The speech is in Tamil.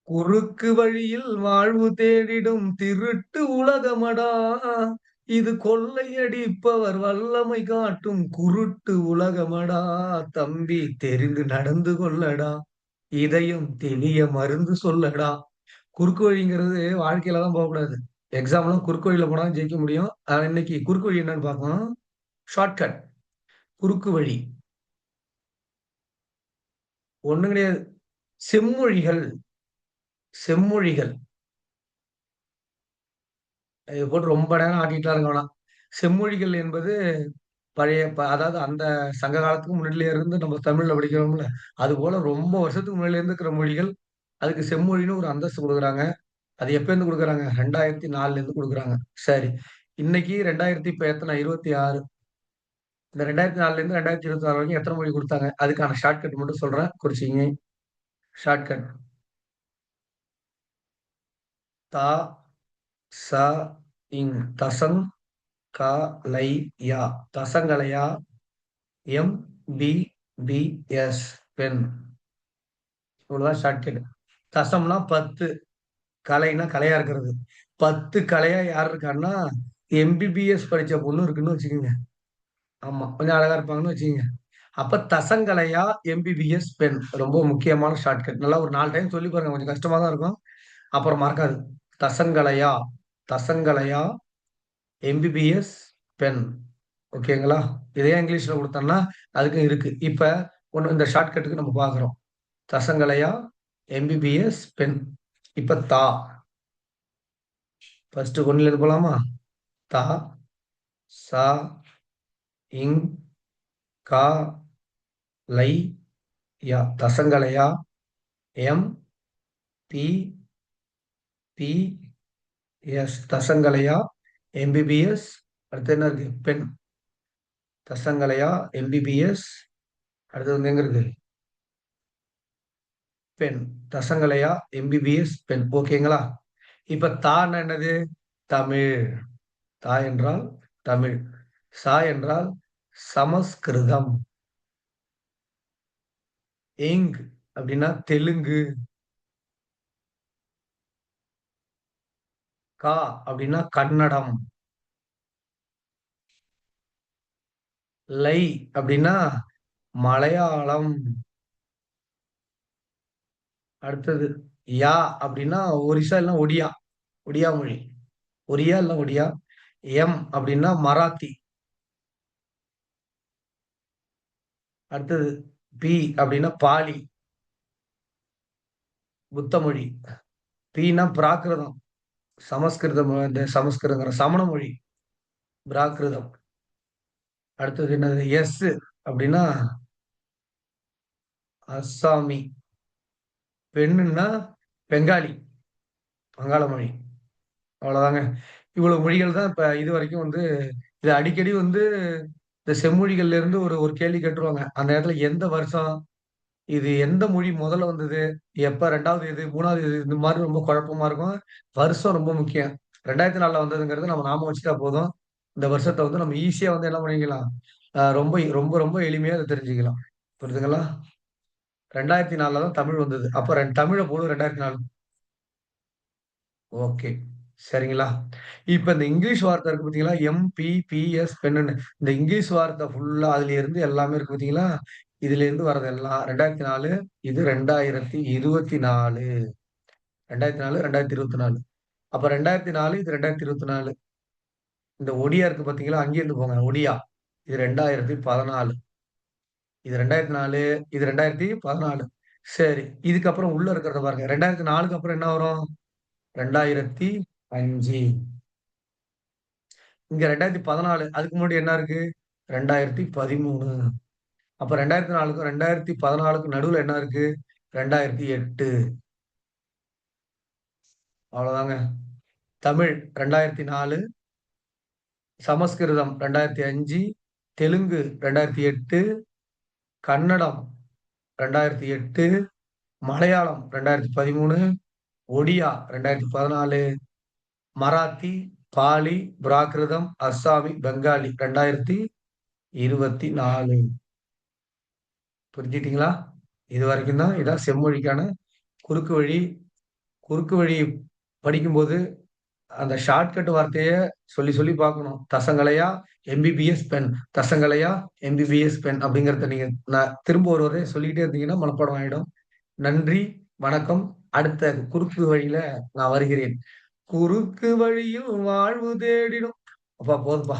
குறுக்கு வழியில் வாழ்வு தேடிடும் திருட்டு உலகமடா. இது கொள்ளையடிப்பவர் வல்லமை காட்டும் குருட்டு உலகமடா. தம்பி தெரிந்து நடந்து கொள்ளடா. இதயம் தெளிய மருந்து சொல்லடா. குறுக்கு வழிங்கிறது வாழ்க்கையில தான் போகக்கூடாது. எக்ஸாம்லாம் குறுக்கு வழியில போனா தான் ஜெயிக்க முடியும். இன்னைக்கு குறுக்கு வழி என்னன்னு பார்க்கலாம். ஷார்ட்கட். குறுக்கு வழி ஒண்ணும் கிடையாது. செம்மொழிகள். செம்மொழிகள். இத போட்டு ரொம்ப நேரம் ஆட்டிட்டுலாம் இருக்க வேணாம். செம்மொழிகள் என்பது பழைய அதாவது அந்த சங்க காலத்துக்கு முன்னாடில இருந்து நம்ம தமிழ்ல படிக்கிறோம்ல, அதுபோல ரொம்ப வருஷத்துக்கு முன்னாடில இருந்து இருக்கிற மொழிகள். அதுக்கு செம்மொழின்னு ஒரு அந்தஸ்து குடுக்குறாங்க. அது எப்பருந்து குடுக்குறாங்க? 2004ல இருந்து குடுக்குறாங்க. சரி. இன்னைக்கு 2000 இப்ப எத்தன? 26. இந்த 2004ல இருந்து 2026 வரைக்கும் எத்தன மொழி குடுத்தாங்க? அதுக்கான ஷார்ட்கட் மட்டும் சொல்றேன். குறிச்சுக்கங்க. ஷார்ட்கட். தா, ச, இங். தசங், க, லை, யா. தசங்கலையா. M, B, B, S. பென். இவ்வளவுதான் ஷார்ட்கட். தசம்னா 10. கலைன்னா கலையா இருக்கிறது. 10 கலையா யார் இருக்கான்னா, எம்பிபிஎஸ் படிச்ச பொண்ணு இருக்குன்னு வச்சுக்கோங்க. ஆமா. கொஞ்சம் அழகா இருப்பாங்கன்னு வச்சுக்கங்க. அப்ப தசங்கலையா எம்பிபிஎஸ் பெண். ரொம்ப முக்கியமான ஷார்ட்கட். நல்லா ஒரு 4 டைம் சொல்லி பாருங்க. கொஞ்சம் கஷ்டமா தான் இருக்கும். அப்புறம் மறக்காது. தசங்கலையா, தசங்கலையா எம்பிபிஎஸ் பெண். ஓகேங்களா? இதே இங்கிலீஷ்ல குடுத்தோம்னா, அதுக்கும் இருக்கு. இப்ப ஒண்ணு இந்த ஷார்ட்கட்டுக்கு நம்ம பார்க்கிறோம். தசங்கலையா எம்பிபிஎஸ் பெண். இப்ப தா. ஃபர்ஸ்ட் ஒண்ணுல போலாமா? தா, சா, இங், கா, லை, யா. தசங்கலையா எம், பி, பி, எஸ். தசங்கலையா எம்பிபிஎஸ். அடுத்து என்ன இருக்கு? பெண். தசங்கலையா எம்பிபிஎஸ். அடுத்து வந்து எங்க இருக்கு? பெண். தசங்கலையா எம்பிபிஎஸ் பெண். ஓகேங்களா? இப்ப தான்னா என்னது? தமிழ். தா என்றால் தமிழ். சா என்றால் சமஸ்கிருதம். இங் அப்படின்னா தெலுங்கு. கா அப்படின்னா கன்னடம். லை அப்படின்னா மலையாளம். அடுத்தது யா அப்படின்னா ஒரிசா இல்ல ஒடியா. ஒடியா மொழி. ஒரியா இல்ல ஒடியா. எம் அப்படின்னா மராத்தி. அடுத்தது பி அப்படின்னா பாலி. புத்த மொழி. பீனா பிராகிருதம். சமஸ்கிருதம் இந்த சமஸ்கிருதங்கிற சமண மொழி. பிராகிருதம். அடுத்தது என்னது? எஸ் அப்படின்னா அஸ்ஸாமி. பெண்ணுன்னா பெங்காலி. வங்காள மொழி. அவ்வளவுதாங்க. இவ்வளவு மொழிகள் தான் இப்ப இதுவரைக்கும் வந்து இது அடிக்கடி வந்து இந்த செம்மொழிகள்ல இருந்து ஒரு ஒரு கேள்வி கேட்டுருவாங்க. அந்த நேரத்துல எந்த வருஷம், இது எந்த மொழி முதல்ல வந்தது, எப்ப 2வது இது, 3வது இது, இந்த மாதிரி ரொம்ப குழப்பமா இருக்கும். வருஷம் ரொம்ப முக்கியம். 2004ல வந்ததுங்கிறது நம்ம ஞாபகம் வச்சுட்டா போதும். இந்த வருஷத்த வந்து நம்ம ஈஸியா வந்து என்ன பண்ணிக்கலாம்? ரொம்ப ரொம்ப ரொம்ப எளிமையா அத தெரிஞ்சுக்கலாம். புரியுதுங்களா? 2004ல தான் தமிழ் வந்தது. அப்ப தமிழ போடு 2004. ஓகே. சரிங்களா? இப்ப இந்த இங்கிலீஷ் வார்த்தை இருக்கு பார்த்தீங்களா? எம்பிபிஎஸ் பென்னுன்னு. இந்த இங்கிலீஷ் வார்த்தை ஃபுல்லா அதுல இருந்து எல்லாமே இருக்கு பார்த்தீங்களா? இதுலேருந்து வர்றது எல்லாம் 2004. இது 2024. 2004, 2024. அப்ப 2004 இது 2024. இந்த ஒடியா இருக்கு பார்த்தீங்களா? அங்கேருந்து போங்க. ஒடியா. இது 2014. இது 2004. இது 2014. சரி. இதுக்கப்புறம் உள்ள இருக்கிறத பாருங்க. 2004க்கு அப்புறம் என்ன வரும்? 2005. இங்க 2014. அதுக்கு முன்னாடி என்ன இருக்கு? 2013. அப்ப 2004க்கும் 2014க்கும் நடுவுல என்ன இருக்கு? 2008. அவ்வளவுதாங்க. தமிழ் 2004. சமஸ்கிருதம் 2005. தெலுங்கு 2008. கன்னடம் 2008. மலையாளம் 2013. ஒடியா 2014. மராத்தி, பாலி, பிராகிருதம், அஸ்ஸாமி, பெங்காலி 2024. புரிஞ்சுட்டீங்களா? இதுவரைக்கும் தான். இதான் செம்மொழிக்கான குறுக்கு வழி. குறுக்கு வழி படிக்கும்போது அந்த ஷார்ட்கட் வார்த்தைய சொல்லி சொல்லி பார்க்கணும். தசங்கலையா எம்பிபிஎஸ் பென், தசங்கலையா எம்பிபிஎஸ் பென் அப்படிங்கிறத நீங்க நான் திரும்ப ஒரு முறை சொல்லிக்கிட்டே இருந்தீங்கன்னா மனப்பாடம் ஆயிடும். நன்றி, வணக்கம். அடுத்த குறுக்கு வழியில நான் வருகிறேன். குறுக்கு வழியில் வாழ்வு தேடிடும். அப்பா போதுப்பா.